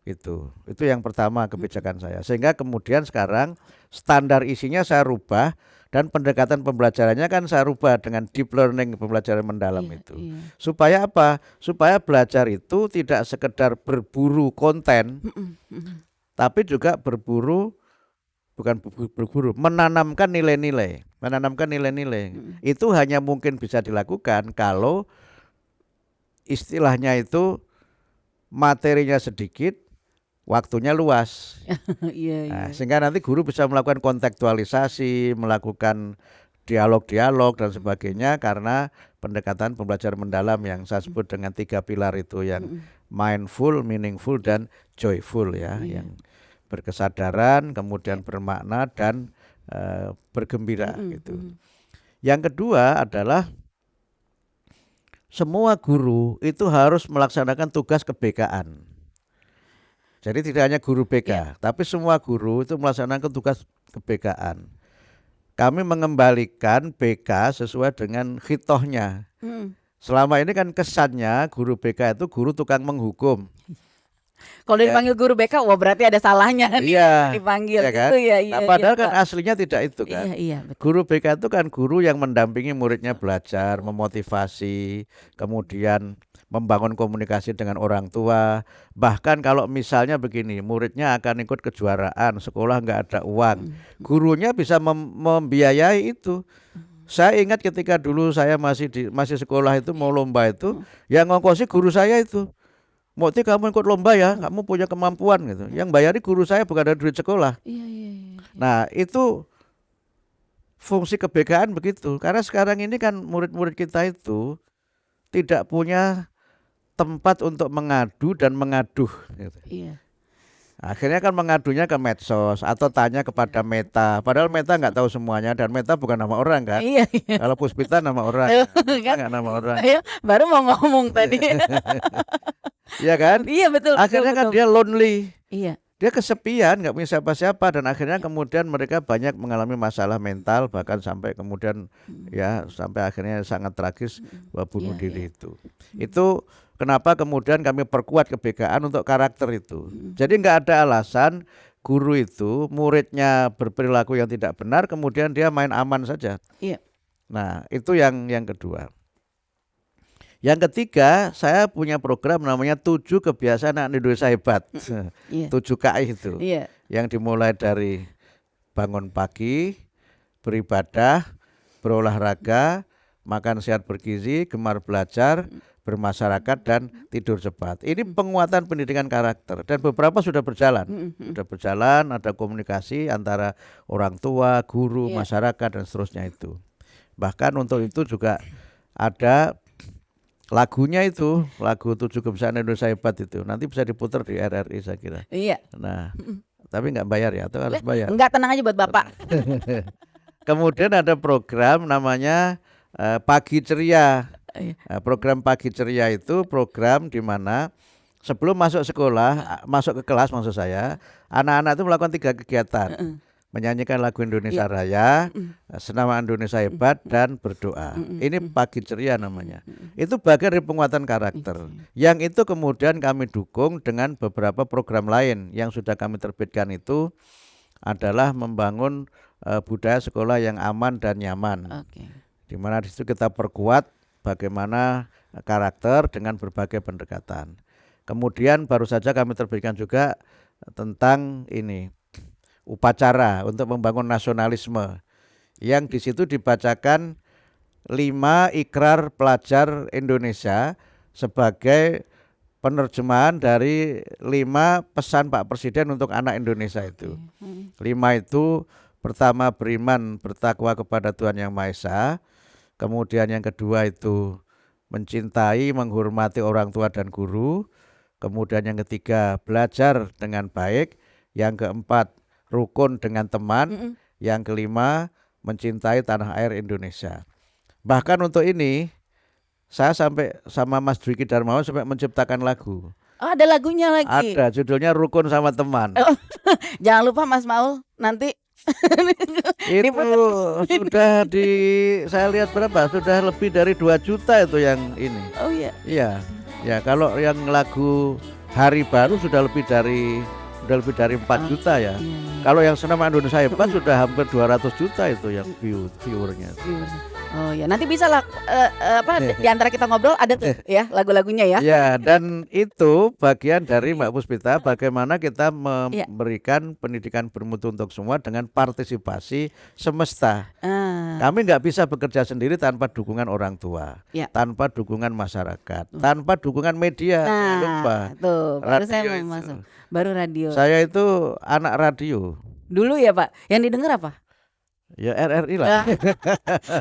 Itu yang pertama kebijakan saya. Sehingga kemudian sekarang standar isinya saya rubah. Dan pendekatan pembelajarannya kan saya rubah dengan deep learning, pembelajaran mendalam itu. Supaya apa? Supaya belajar itu tidak sekedar berburu konten, tapi juga menanamkan nilai-nilai. Itu hanya mungkin bisa dilakukan kalau istilahnya itu materinya sedikit, waktunya luas. Iya, iya. Nah, sehingga nanti guru bisa melakukan kontekstualisasi, melakukan dialog-dialog dan sebagainya karena pendekatan pembelajaran mendalam yang saya sebut dengan 3 pilar itu yang mindful, meaningful dan joyful ya, Iya. yang berkesadaran, kemudian bermakna dan bergembira gitu. Yang kedua adalah semua guru itu harus melaksanakan tugas kebekaan. Jadi tidak hanya guru BK, tapi semua guru itu melaksanakan tugas kebekaan. Kami mengembalikan BK sesuai dengan khitohnya. Selama ini kan kesannya guru BK itu guru tukang menghukum. Kalau dipanggil guru BK, wah berarti ada salahnya nih Iya, dipanggil ya kan? gitu ya. Iya, Nah, padahal iya, kan Pak. aslinya tidak itu kan. Iya, iya, betul. Guru BK itu kan guru yang mendampingi muridnya belajar, memotivasi, kemudian membangun komunikasi dengan orang tua. Bahkan kalau misalnya begini, muridnya akan ikut kejuaraan, sekolah nggak ada uang, gurunya bisa membiayai itu. Saya ingat ketika dulu saya masih sekolah itu mau lomba itu, yang ngongkosi guru saya itu. Mokti kamu ikut lomba ya, kamu punya kemampuan gitu. Yang bayari guru saya bukan dari duit sekolah. Iya, iya, iya. Nah itu fungsi kebekaan begitu. Karena sekarang ini kan murid-murid kita itu tidak punya tempat untuk mengadu dan mengaduh gitu. Iya. Akhirnya kan mengadunya ke medsos atau tanya kepada Meta. Padahal Meta nggak tahu semuanya dan Meta bukan nama orang kan. Iya, iya. Kalau Puspita nama orang, Meta nggak nama orang. Ayo, baru mau ngomong tadi. Iya kan? Iya, betul. Akhirnya kan betul. dia lonely. Iya. Dia kesepian, nggak punya siapa-siapa dan akhirnya kemudian mereka banyak mengalami masalah mental bahkan sampai kemudian ya sampai akhirnya sangat tragis bunuh Iya, diri iya. itu. Itu kenapa kemudian kami perkuat kebekaan untuk karakter itu. Jadi nggak ada alasan guru itu muridnya berperilaku yang tidak benar kemudian dia main aman saja. Iya. Nah, itu yang kedua. Yang ketiga, saya punya program namanya 7 kebiasaan anak Indonesia hebat. Iya. 7 KI itu. Iya. Yang dimulai dari bangun pagi, beribadah, berolahraga, makan sehat bergizi, gemar belajar, bermasyarakat dan tidur cepat. Ini penguatan pendidikan karakter dan beberapa sudah berjalan. Sudah berjalan, ada komunikasi antara orang tua, guru, Iya. masyarakat dan seterusnya itu. Bahkan untuk itu juga ada lagunya itu, lagu 7 kebiasaan Indonesia hebat itu. Nanti bisa diputar di RRI saya kira. Iya. Nah, tapi nggak bayar ya atau harus bayar? Enggak, tenang aja buat Bapak. Kemudian ada program namanya Pagi Ceria. Iya. Program Pagi Ceria itu program di mana sebelum masuk sekolah, masuk ke kelas maksud saya, anak-anak itu melakukan 3 kegiatan. Menyanyikan lagu Indonesia Raya, Senama Indonesia Hebat dan berdoa. Ini Pagi Ceria namanya. Itu bagian dari penguatan karakter. Yang itu kemudian kami dukung dengan beberapa program lain yang sudah kami terbitkan itu adalah membangun budaya sekolah yang aman dan nyaman. Oke. Di mana di situ kita perkuat bagaimana karakter dengan berbagai pendekatan. Kemudian baru saja kami terbitkan juga tentang ini upacara untuk membangun nasionalisme yang di situ dibacakan 5 ikrar pelajar Indonesia sebagai penerjemahan dari 5 pesan Pak Presiden untuk anak Indonesia itu. 5 itu pertama beriman bertakwa kepada Tuhan Yang Maha Esa, kemudian yang kedua itu mencintai menghormati orang tua dan guru, kemudian yang ketiga belajar dengan baik, yang keempat rukun dengan teman, yang kelima mencintai tanah air Indonesia. Bahkan untuk ini saya sampai sama Mas Dwiki Darmawan sampai menciptakan lagu. Oh, ada lagunya lagi. Ada judulnya Rukun sama Teman. Jangan lupa Mas Maul nanti Itu sudah saya lihat berapa? Sudah lebih dari 2 juta itu yang ini. Oh iya. Iya. Ya, kalau yang lagu Hari Baru sudah lebih dari 4 juta ya. Kalau yang Senama Indonesia Hebat sudah hampir 200 juta itu yang viewernya. Oh ya, nanti bisa lah di antara kita ngobrol ada tuh ya lagu-lagunya ya. Ya, dan itu bagian dari Mbak Puspita bagaimana kita Iya. memberikan pendidikan bermutu untuk semua dengan partisipasi semesta. Ah, Kami nggak bisa bekerja sendiri tanpa dukungan orang tua, ya. tanpa dukungan masyarakat, tanpa dukungan media. Jangan lupa Nah, tuh baru saya radio mau itu. masuk. Baru radio. Saya itu anak radio. Dulu ya Pak, yang didengar apa? Ya RRI lah.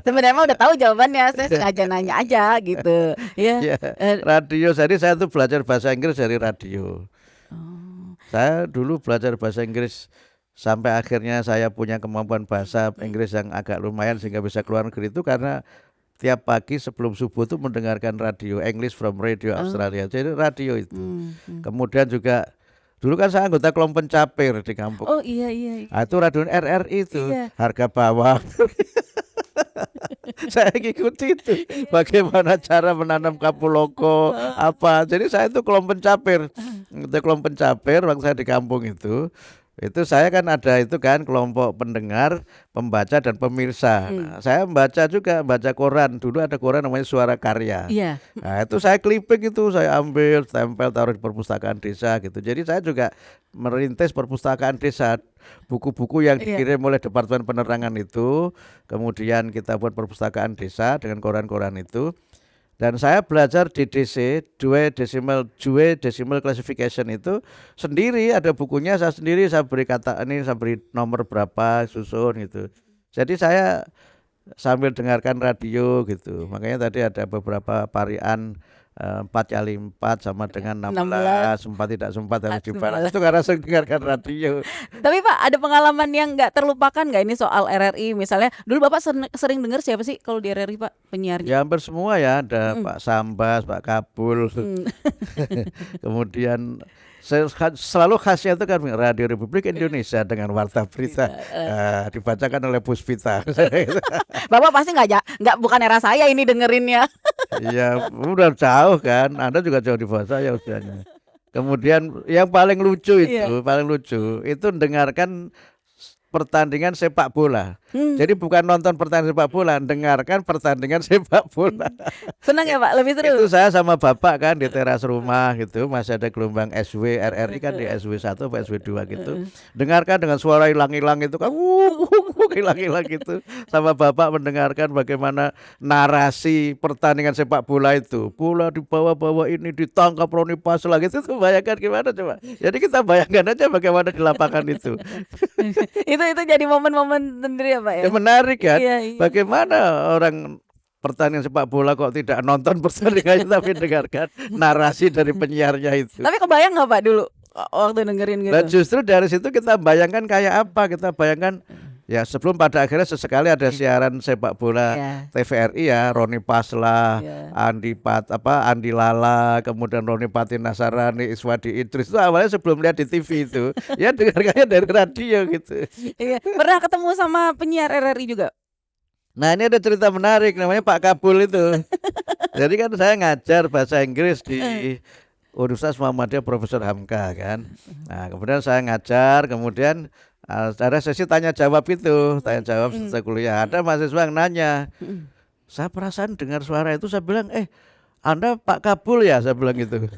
Sebenarnya mah udah tahu jawabannya, saya sengaja nanya aja gitu. Ya. Ya, radio. Jadi saya tuh belajar bahasa Inggris dari radio. Oh. Saya dulu belajar bahasa Inggris sampai akhirnya saya punya kemampuan bahasa Inggris yang agak lumayan sehingga bisa keluar negeri itu karena tiap pagi sebelum subuh itu mendengarkan radio English from Radio Australia. Jadi radio itu. Kemudian juga dulu kan saya anggota kelompok pencapir di kampung. Oh iya. Nah, itu radio RRI itu. Iya. Harga bawang. Saya ngikuti itu bagaimana cara menanam kapuloko apa. Jadi saya itu kelompok pencapir. Itu kelompok pencapir waktu saya di kampung itu saya kan ada itu kan kelompok pendengar, pembaca dan pemirsa. Nah, saya baca koran. Dulu ada koran namanya Suara Karya. Iya. Nah, itu saya clipping itu saya ambil, tempel taruh di perpustakaan desa gitu. Jadi saya juga merintis perpustakaan desa. Buku-buku yang dikirim oleh Departemen Penerangan itu, kemudian kita buat perpustakaan desa dengan koran-koran itu. Dan saya belajar DDC, Dewey Decimal Classification itu sendiri, ada bukunya saya sendiri, saya beri kata ini, saya beri nomor berapa, susun gitu. Jadi saya sambil dengarkan radio gitu. Makanya tadi ada beberapa varian 4 kali 4 sama dengan 16, sempat tidak sempat harus dibalas. Itu karena saya dengarkan radio. Tapi Pak, ada pengalaman yang nggak terlupakan nggak ini soal RRI? Misalnya dulu Bapak sering dengar siapa sih kalau di RRI Pak penyiarnya? Ya hampir semua ya, ada Pak Sambas, Pak Kabul. Kemudian selalu khasnya itu kan Radio Republik Indonesia dengan warta berita dibacakan oleh Puspita. Bapak pasti bukan era saya ini dengerinnya. Iya, udah jauh kan. Anda juga jauh di bawah saya usianya. Kemudian yang paling lucu itu dengarkan pertandingan sepak bola. Jadi bukan nonton pertandingan sepak bola, dengarkan pertandingan sepak bola. Senang ya Pak, lebih seru. Itu saya sama bapak kan di teras rumah gitu, masih ada gelombang SW RRI kan di SW 1 atau SW 2 gitu. Dengarkan dengan suara hilang-hilang itu kan hilang-hilang gitu. Sama bapak mendengarkan bagaimana narasi pertandingan sepak bola itu. Bola di bawah-bawah ini ditangkap Roni Pasla gitu. Tuh bayangkan gimana coba. Jadi kita bayangkan aja bagaimana di lapangan itu. Itu jadi momen-momen sendiri ya Pak ya. Ya menarik kan? Iya. Bagaimana orang pertandingan sepak bola kok tidak nonton pertandingannya tapi dengarkan narasi dari penyiarnya itu. Tapi kebayang nggak Pak dulu waktu dengerin gitu? Dan justru dari situ kita bayangkan kayak apa? Kita bayangkan ya sebelum pada akhirnya sesekali ada siaran sepak bola TVRI ya, Roni Pasla, Andi Lala, kemudian Roni Pati Nasarani, Iswadi Idris. Itu awalnya sebelum lihat di TV itu. Ya dengarkannya dari radio gitu. Iya, pernah ketemu sama penyiar RRI juga? Nah ini ada cerita menarik namanya Pak Kabul itu. Jadi kan saya ngajar bahasa Inggris di Universitas Muhammadiyah Profesor Hamka kan. Nah kemudian saya ngajar, kemudian ada sesi tanya jawab selesai kuliah. Ada mahasiswa yang nanya, saya perasaan dengar suara itu, saya bilang Anda Pak Kabul ya, saya bilang gitu.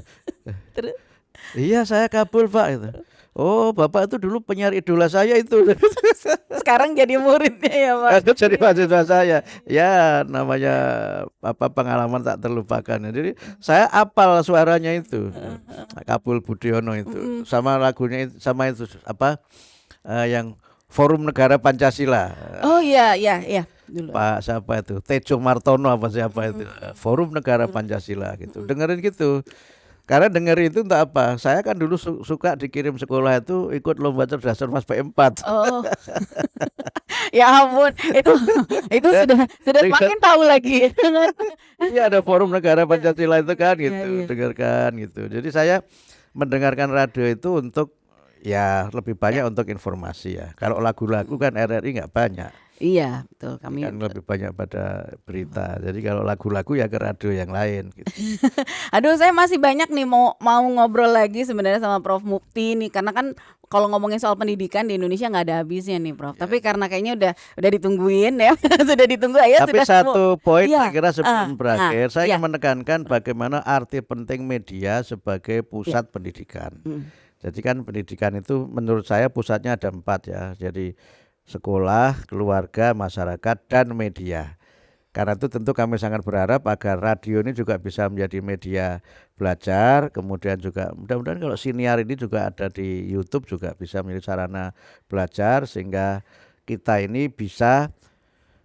Iya saya Kabul Pak itu. Oh bapak itu dulu penyiar idola saya itu. Sekarang jadi muridnya ya Pak. Jadi mahasiswa saya. Ya namanya pengalaman tak terlupakan. Jadi saya apal suaranya itu. Kabul Budiono itu. Sama lagunya sama itu yang Forum Negara Pancasila. Oh iya dulu. Pak siapa itu? Tejo Martono apa siapa itu? Forum Negara Pancasila gitu. Dengerin gitu. Karena dengerin itu untuk apa? Saya kan dulu suka dikirim sekolah itu ikut lomba cerdas cermat P4. Oh. Ya ampun, itu sudah makin tahu lagi. Iya ada Forum Negara Pancasila itu kan gitu, dengarkan gitu. Jadi saya mendengarkan radio itu untuk ya lebih banyak untuk informasi ya. Kalau lagu-lagu kan RRI nggak banyak. Iya, betul. Ini Kami kan lebih banyak pada berita. Jadi kalau lagu-lagu ya ke radio yang lain gitu. Aduh, saya masih banyak nih mau mau ngobrol lagi sebenarnya sama Prof Mufti nih, karena kan kalau ngomongin soal pendidikan di Indonesia nggak ada habisnya nih, Prof. Tapi Ya. karena kayaknya udah ditungguin ya, sudah ditunggu, ayo Tapi sudah mau. satu poin saya Iya, kira sebelum berakhir, saya iya, ingin menekankan bagaimana arti penting media sebagai iya, pusat pendidikan. mm, Jadi kan pendidikan itu menurut saya pusatnya ada 4 ya. Jadi sekolah, keluarga, masyarakat, dan media. Karena itu tentu kami sangat berharap agar radio ini juga bisa menjadi media belajar, kemudian juga mudah-mudahan kalau siniar ini juga ada di YouTube juga bisa menjadi sarana belajar sehingga kita ini bisa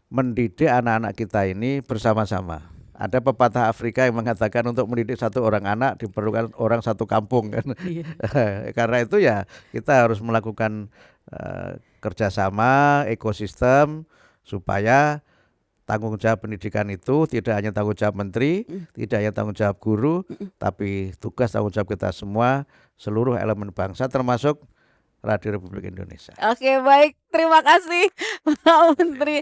mendidik anak-anak kita ini bersama-sama. Ada pepatah Afrika yang mengatakan untuk mendidik satu orang anak diperlukan orang satu kampung kan. iya. Karena itu ya kita harus melakukan kerjasama ekosistem supaya tanggung jawab pendidikan itu tidak hanya tanggung jawab menteri, Mm, tidak hanya tanggung jawab guru, tapi tugas tanggung jawab kita semua, seluruh elemen bangsa termasuk Radio Republik Indonesia. Oke, baik. Terima kasih Pak Menteri.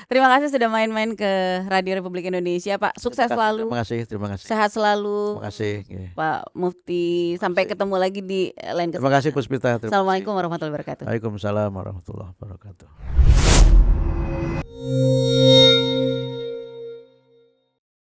Terima kasih sudah main-main ke Radio Republik Indonesia, Pak. Sukses selalu, Terima kasih. sehat selalu, Terima kasih. Nggih. Pak Mufti. Sampai ketemu lagi di lain Terima kasih kesempatan. Puspita. Terima kasih. Assalamualaikum warahmatullahi wabarakatuh. Waalaikumsalam warahmatullahi wabarakatuh.